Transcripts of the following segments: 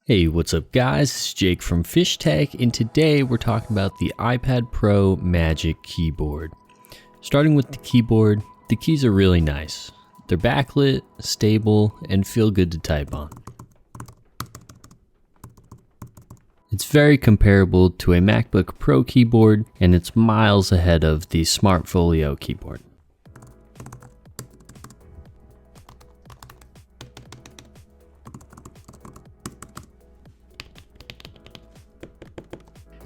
Hey, what's up guys? It's Jake from Fish Tech, and today we're talking about the iPad Pro Magic Keyboard. Starting with the keyboard, the keys are really nice. They're backlit, stable, and feel good to type on. It's very comparable to a MacBook Pro keyboard, and it's miles ahead of the Smartfolio keyboard.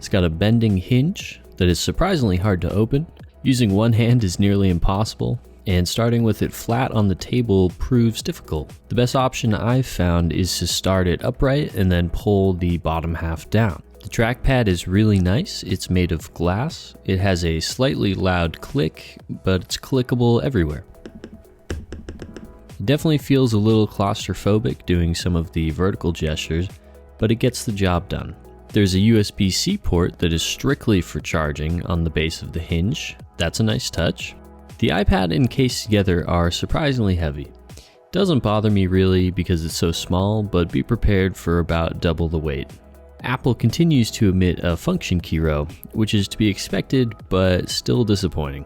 It's got a bending hinge that is surprisingly hard to open. Using one hand is nearly impossible, and starting with it flat on the table proves difficult. The best option I've found is to start it upright and then pull the bottom half down. The trackpad is really nice. It's made of glass. It has a slightly loud click, but it's clickable everywhere. It definitely feels a little claustrophobic doing some of the vertical gestures, but it gets the job done. There's a USB-C port that is strictly for charging on the base of the hinge. That's a nice touch. The iPad and case together are surprisingly heavy. Doesn't bother me really because it's so small, but be prepared for about double the weight. Apple continues to omit a function key row, which is to be expected, but still disappointing.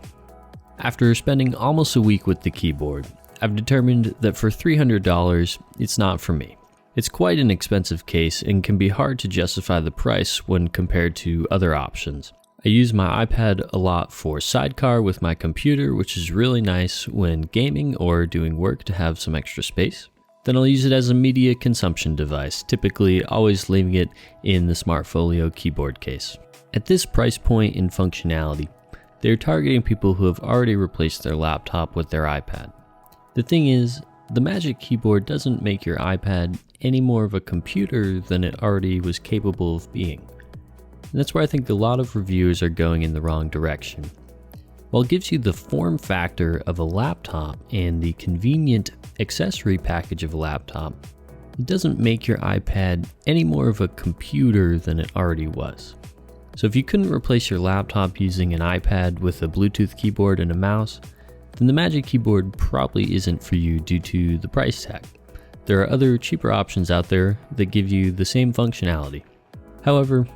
After spending almost a week with the keyboard, I've determined that for $300, it's not for me. It's quite an expensive case and can be hard to justify the price when compared to other options. I use my iPad a lot for sidecar with my computer, which is really nice when gaming or doing work to have some extra space. Then I'll use it as a media consumption device, typically always leaving it in the Smartfolio keyboard case. At this price point in functionality, they're targeting people who have already replaced their laptop with their iPad. The thing is, the Magic Keyboard doesn't make your iPad any more of a computer than it already was capable of being. And that's where I think a lot of reviewers are going in the wrong direction. While it gives you the form factor of a laptop and the convenient accessory package of a laptop, it doesn't make your iPad any more of a computer than it already was. So if you couldn't replace your laptop using an iPad with a Bluetooth keyboard and a mouse, then the Magic Keyboard probably isn't for you due to the price tag. There are other cheaper options out there that give you the same functionality. However,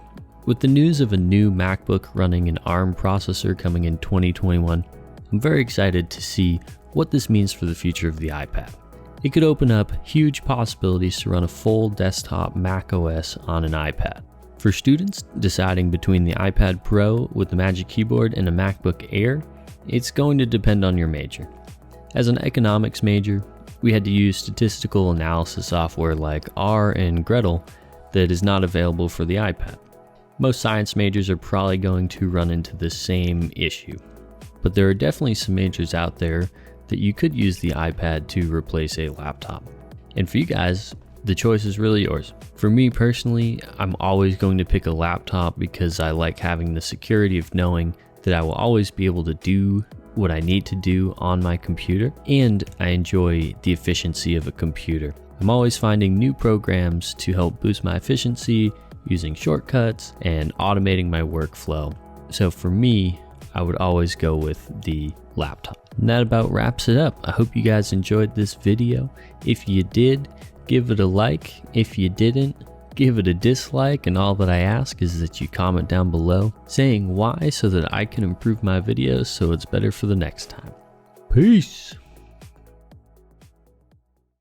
with the news of a new MacBook running an ARM processor coming in 2021, I'm very excited to see what this means for the future of the iPad. It could open up huge possibilities to run a full desktop macOS on an iPad. For students deciding between the iPad Pro with the Magic Keyboard and a MacBook Air, it's going to depend on your major. As an economics major, we had to use statistical analysis software like R and Gretl that is not available for the iPad. Most science majors are probably going to run into the same issue, but there are definitely some majors out there that you could use the iPad to replace a laptop. And for you guys, the choice is really yours. For me personally, I'm always going to pick a laptop because I like having the security of knowing that I will always be able to do what I need to do on my computer, and I enjoy the efficiency of a computer. I'm always finding new programs to help boost my efficiency, using shortcuts and automating my workflow. So for me, I would always go with the laptop. And that about wraps it up. I hope you guys enjoyed this video. If you did, give it a like. If you didn't, give it a dislike, and all that I ask is that you comment down below saying why so that I can improve my videos so it's better for the next time. Peace!